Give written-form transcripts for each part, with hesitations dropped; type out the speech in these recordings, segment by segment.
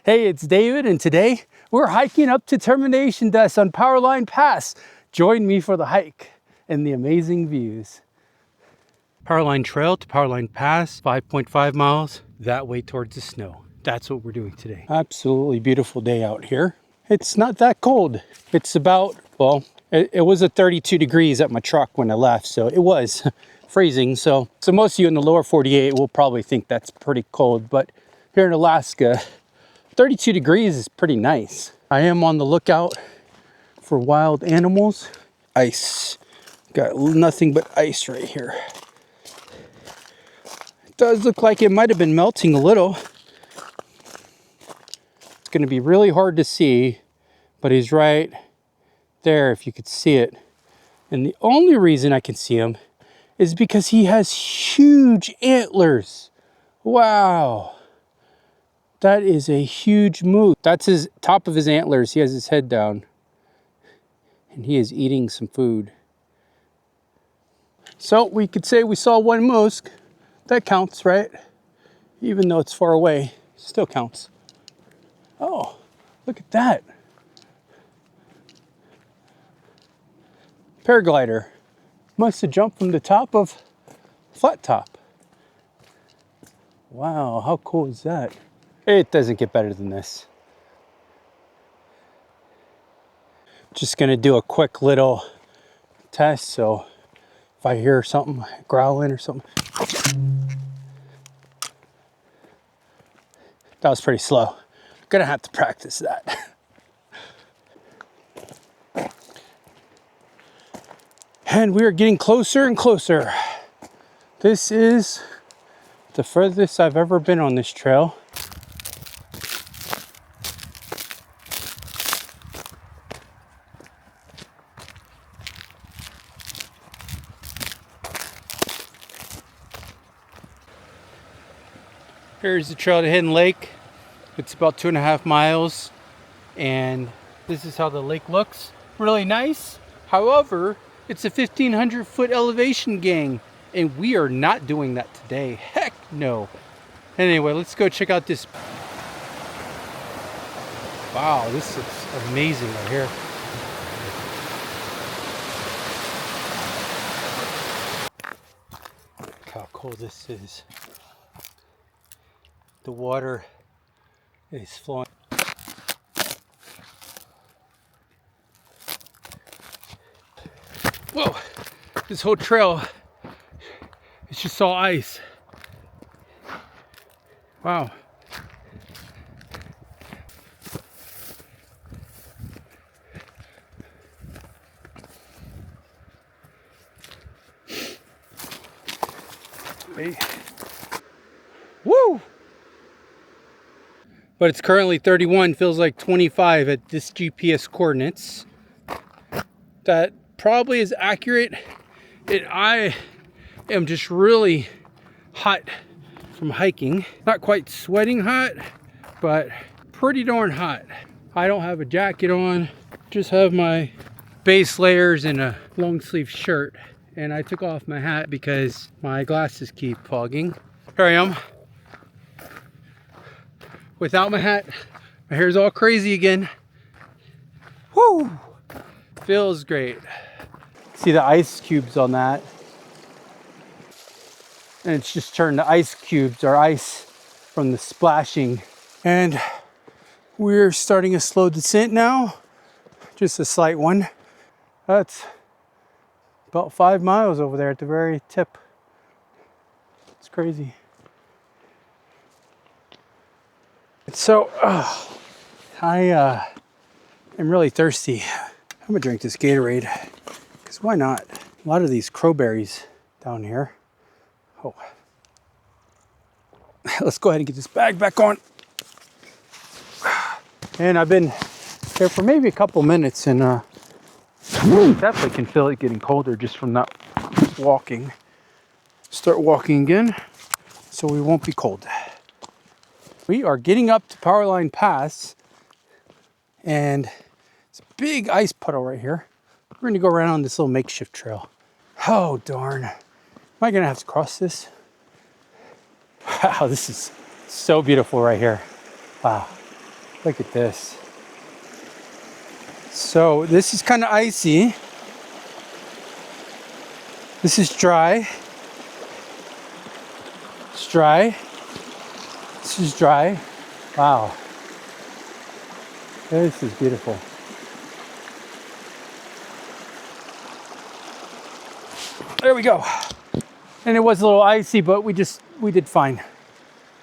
Hey, it's David, and today we're hiking up to Termination Dust on Powerline Pass. Join me for the hike and the amazing views. Powerline Trail to Powerline Pass, 5.5 miles, that way towards the snow. That's what we're doing today. Absolutely beautiful day out here. It's not that cold. It's about, well, it was at 32 degrees at my truck when I left, so it was freezing. So most of you in the lower 48 will probably think that's pretty cold, but here in Alaska, 32 degrees is pretty nice. I am on the lookout for wild animals. Ice. Got nothing but ice right here. It does look like it might have been melting a little. It's going to be really hard to see, but he's right there if you could see it. And the only reason I can see him is because he has huge antlers. Wow. That is a huge moose. That's his top of his antlers. He has his head down. And he is eating some food. So we could say we saw one moose. That counts, right? Even though it's far away, still counts. Oh, look at that. Paraglider. Must have jumped from the top of Flat Top. Wow, how cool is that? It doesn't get better than this. Just gonna do a quick little test, so if I hear something growling or something. That was pretty slow. Gonna have to practice that. And we are getting closer and closer. This is the furthest I've ever been on this trail. Here's the trail to Hidden Lake. It's about 2.5 miles, and this is how the lake looks. Really nice. However, it's a 1,500 foot elevation, gang, and we are not doing that today. Heck no. Anyway, let's go check out this. Wow, this is amazing right here. Look how cool this is. The water is flowing. Whoa, this whole trail is just all ice. Wow. Hey. Woo! But it's currently 31, feels like 25 at this GPS coordinates. That probably is accurate. And I am just really hot from hiking. Not quite sweating hot, but pretty darn hot. I don't have a jacket on, just have my base layers and a long sleeve shirt. And I took off my hat because my glasses keep fogging. Here I am. Without my hat, my hair's all crazy again. Woo! Feels great. See the ice cubes on that? And it's just turned to ice cubes or ice from the splashing. And we're starting a slow descent now. Just a slight one. That's about 5 miles over there at the very tip. It's crazy. So, I am really thirsty. I'm gonna drink this Gatorade, because why not? A lot of these crowberries down here. Oh. Let's go ahead and get this bag back on. And I've been here for maybe a couple minutes, and definitely can feel it getting colder just from not walking. Start walking again, so we won't be cold. We are getting up to Powerline Pass, and it's a big ice puddle right here. We're going to go around on this little makeshift trail. Oh, darn. Am I going to have to cross this? Wow, this is so beautiful right here. Wow. Look at this. So this is kind of icy. This is dry. It's dry. This is dry. Wow. This is beautiful. There we go. And it was a little icy, but we did fine.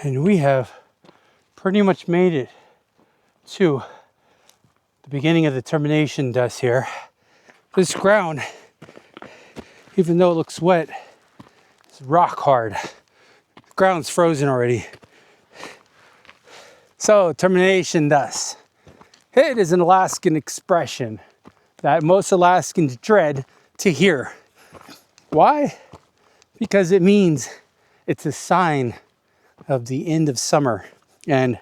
And we have pretty much made it to the beginning of the termination dust here. This ground, even though it looks wet, is rock hard. The ground's frozen already. So, termination dust. It is an Alaskan expression that most Alaskans dread to hear. Why? Because it means it's a sign of the end of summer. And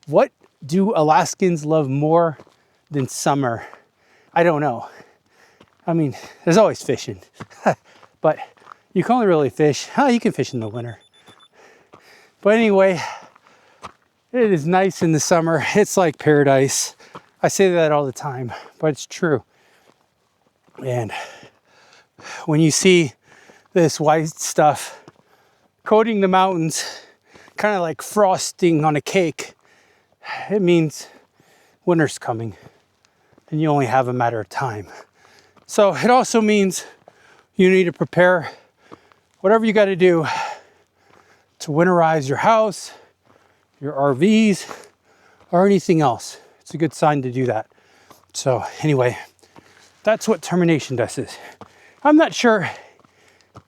what do Alaskans love more than summer? I don't know. I mean, there's always fishing, but you can only really fish. You can fish in the winter. But anyway, it is nice in the summer. It's like paradise. I say that all the time, but it's true. And when you see this white stuff coating the mountains, kind of like frosting on a cake, it means winter's coming and you only have a matter of time. So it also means you need to prepare whatever you got to do to winterize your house, your RVs, or anything else. It's a good sign to do that. So anyway, that's what termination dust is. I'm not sure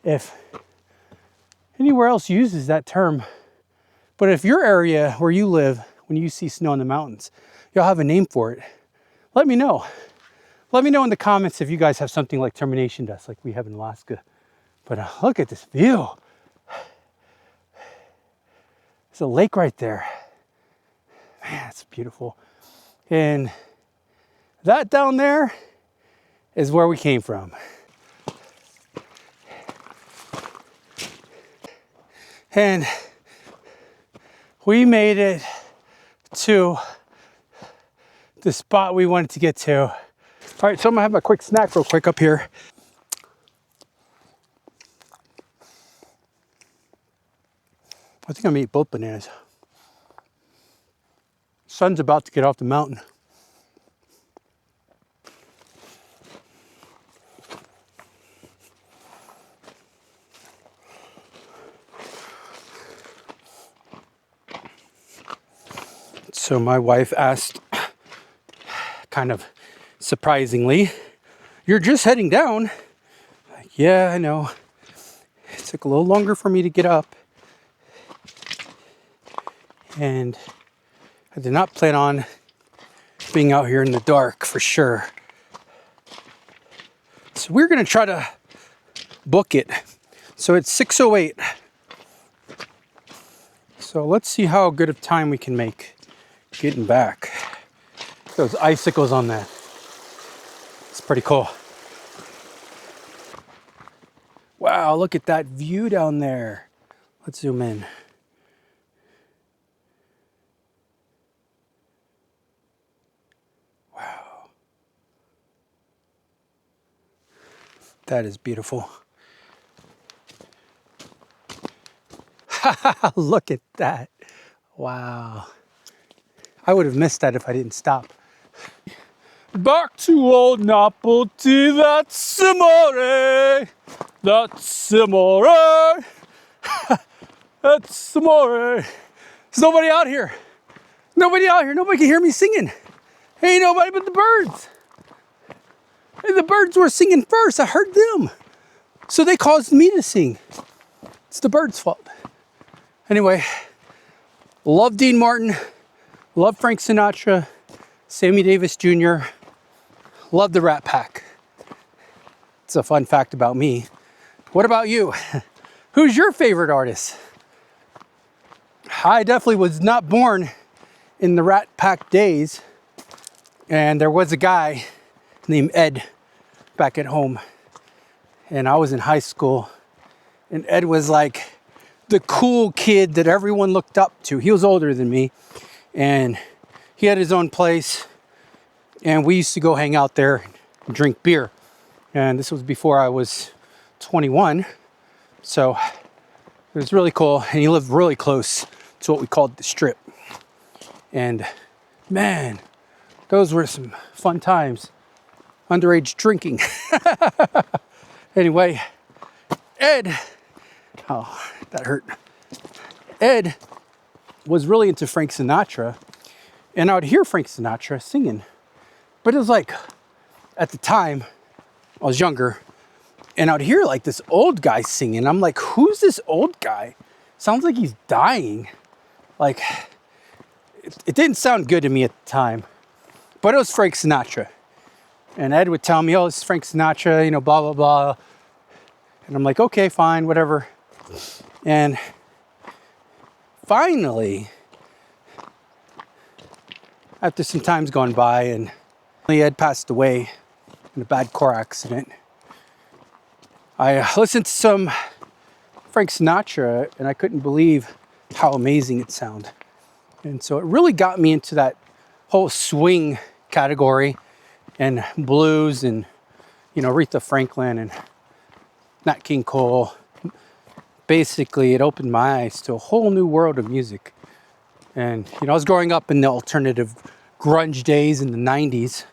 if anywhere else uses that term, but if your area where you live, when you see snow in the mountains, you'll have a name for it. Let me know. Let me know in the comments if you guys have something like termination dust like we have in Alaska. But look at this view. There's a lake right there. Man, it's beautiful. And that down there is where we came from. And we made it to the spot we wanted to get to. All right, so I'm gonna have a quick snack real quick up here. I think I'm gonna eat both bananas. Sun's about to get off the mountain. So my wife asked, kind of surprisingly, "You're just heading down?" Like, yeah, I know. It took a little longer for me to get up. And I did not plan on being out here in the dark for sure. So we're gonna try to book it. So it's 6:08. So let's see how good of time we can make getting back. Those icicles on that. It's pretty cool. Wow, look at that view down there. Let's zoom in. Wow. That is beautiful. Look at that. Wow. I would have missed that if I didn't stop. Back to old Napoli, that's amore. That's amore. That's amore. There's nobody out here. Nobody out here. Nobody can hear me singing. Ain't nobody but the birds. And the birds were singing first. I heard them. So they caused me to sing. It's the birds' fault. Anyway, love Dean Martin. Love Frank Sinatra. Sammy Davis Jr. Love the Rat Pack. It's a fun fact about me. What about you? Who's your favorite artist? I definitely was not born in the Rat Pack days. And there was a guy named Ed back at home. And I was in high school. And Ed was like the cool kid that everyone looked up to. He was older than me. And he had his own place, and we used to go hang out there and drink beer. And this was before I was 21, so it was really cool. And he lived really close to what we called the Strip. And man, those were some fun times. Underage drinking. Anyway, Ed, oh, that hurt. Ed was really into Frank Sinatra, and I would hear Frank Sinatra singing, but it was like, at the time, I was younger, and I'd hear like this old guy singing. I'm like, who's this old guy? Sounds like he's dying. Like, it didn't sound good to me at the time, but it was Frank Sinatra. And Ed would tell me, oh, this is Frank Sinatra, you know, blah, blah, blah. And I'm like, okay, fine, whatever. And finally, after some time's gone by and Ed passed away in a bad car accident, I listened to some Frank Sinatra and I couldn't believe how amazing it sounded. And so it really got me into that whole swing category and blues and, you know, Aretha Franklin and Nat King Cole. Basically, it opened my eyes to a whole new world of music. And, you know, I was growing up in the alternative grunge days in the 90s.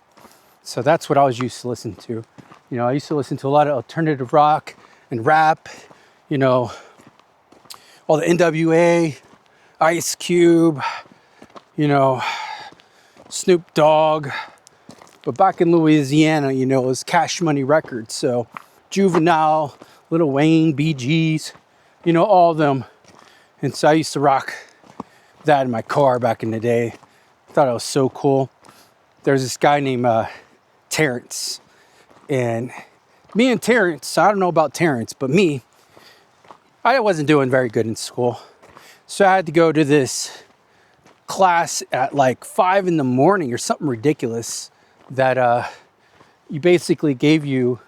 So that's what I was used to listen to. You know, I used to listen to a lot of alternative rock and rap, you know, all the NWA, Ice Cube, you know, Snoop Dogg. But back in Louisiana, you know, it was Cash Money Records. So Juvenile, Lil Wayne, Bee Gees, you know, all of them. And so I used to rock that in my car back in the day. I thought it was so cool. There's this guy named Terrence. And me and Terrence, I don't know about Terrence, but me, I wasn't doing very good in school. So I had to go to this class at like 5 in the morning or something ridiculous that you basically gave you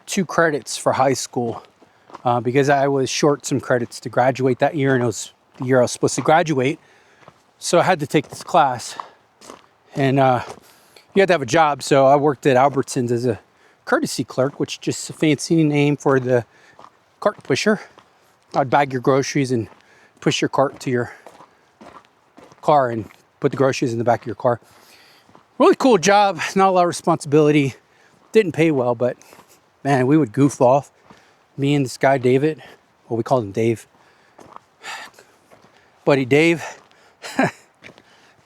2 credits for high school because I was short some credits to graduate that year, and it was the year I was supposed to graduate. So I had to take this class, and you had to have a job. So I worked at Albertsons as a courtesy clerk, which is just a fancy name for the cart pusher. I'd bag your groceries and push your cart to your car and put the groceries in the back of your car. Really cool job, not a lot of responsibility. Didn't pay well, but man, we would goof off. Me and this guy, David, well, we called him Dave. Buddy Dave.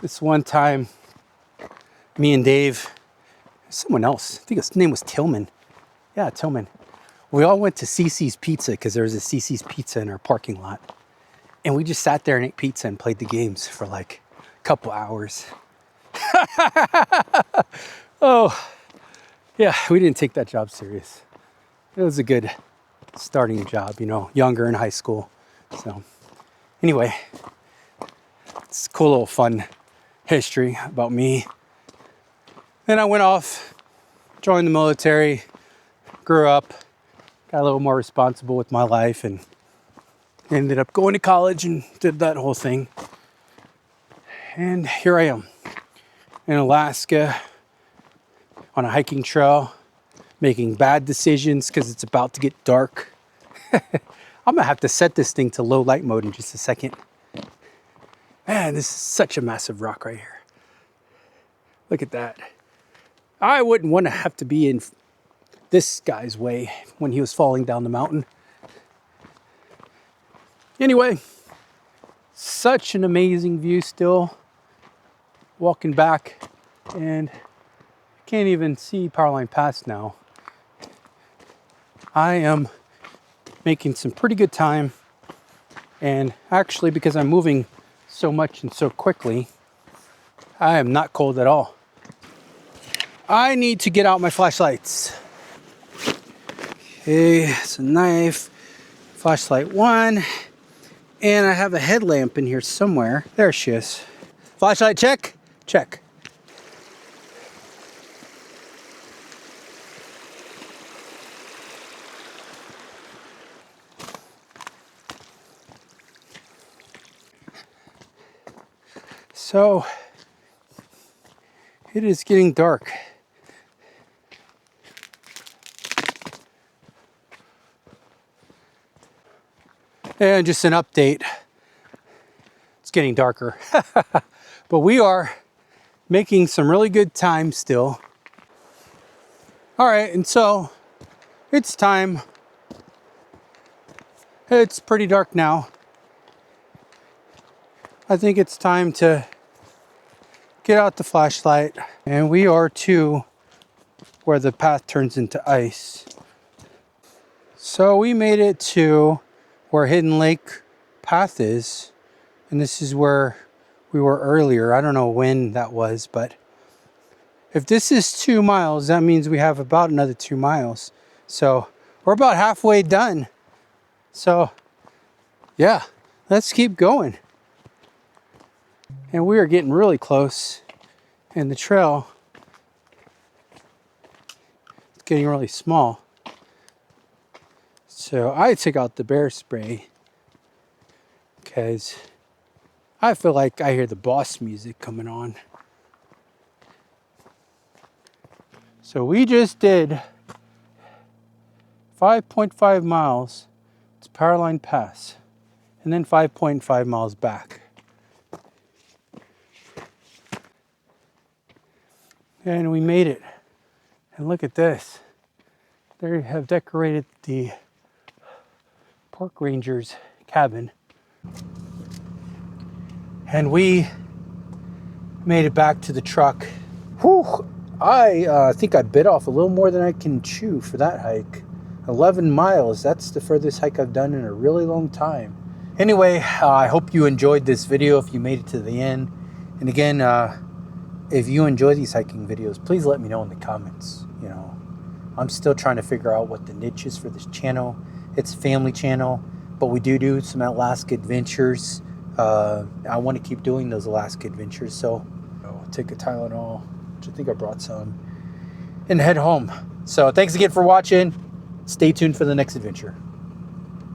This one time, me and Dave, someone else, I think his name was Tillman. Yeah, Tillman. We all went to CC's Pizza because there was a CC's Pizza in our parking lot. And we just sat there and ate pizza and played the games for like a couple hours. Oh, yeah, we didn't take that job serious. It was a good starting job, you know, younger in high school. So anyway, it's a cool little fun history about me. Then I went off, joined the military, grew up, got a little more responsible with my life, and ended up going to college and did that whole thing. And here I am in Alaska on a hiking trail, making bad decisions because it's about to get dark. I'm gonna have to set this thing to low light mode in just a second. Man, this is such a massive rock right here. Look at that. I wouldn't want to have to be in this guy's way when he was falling down the mountain. Anyway, such an amazing view still. Walking back, and I can't even see Powerline Pass now. I am making some pretty good time, and actually, because I'm moving so much and so quickly, I am not cold at all. I need to get out my flashlights. Okay, it's a knife, flashlight 1, and I have a headlamp in here somewhere. There she is. Flashlight check? Check. So It is getting dark. And just an update. It's getting darker. But we are making some really good time still. All right, and so it's time. It's pretty dark now. I think it's time to get out the flashlight. And we are to where the path turns into ice. So we made it to where Hidden Lake path is. And this is where we were earlier. I don't know when that was, but if this is 2 miles, that means we have about another 2 miles. So we're about halfway done. So yeah, let's keep going. And we are getting really close. And the trail is getting really small. So I took out the bear spray because I feel like I hear the boss music coming on. So we just did 5.5 miles to Powerline Pass and then 5.5 miles back. And we made it. And look at this. They have decorated the park ranger's cabin. And we made it back to the truck. Whew! I think I bit off a little more than I can chew for that hike. 11 miles. That's the furthest hike I've done in a really long time. Anyway, I hope you enjoyed this video if you made it to the end. And again, if you enjoy these hiking videos, please let me know in the comments. You know, I'm still trying to figure out what the niche is for this channel. It's a family channel, but we do some Alaska adventures. I want to keep doing those Alaska adventures, so I'll take a Tylenol, which I think I brought some, and head home. So thanks again for watching. Stay tuned for the next adventure.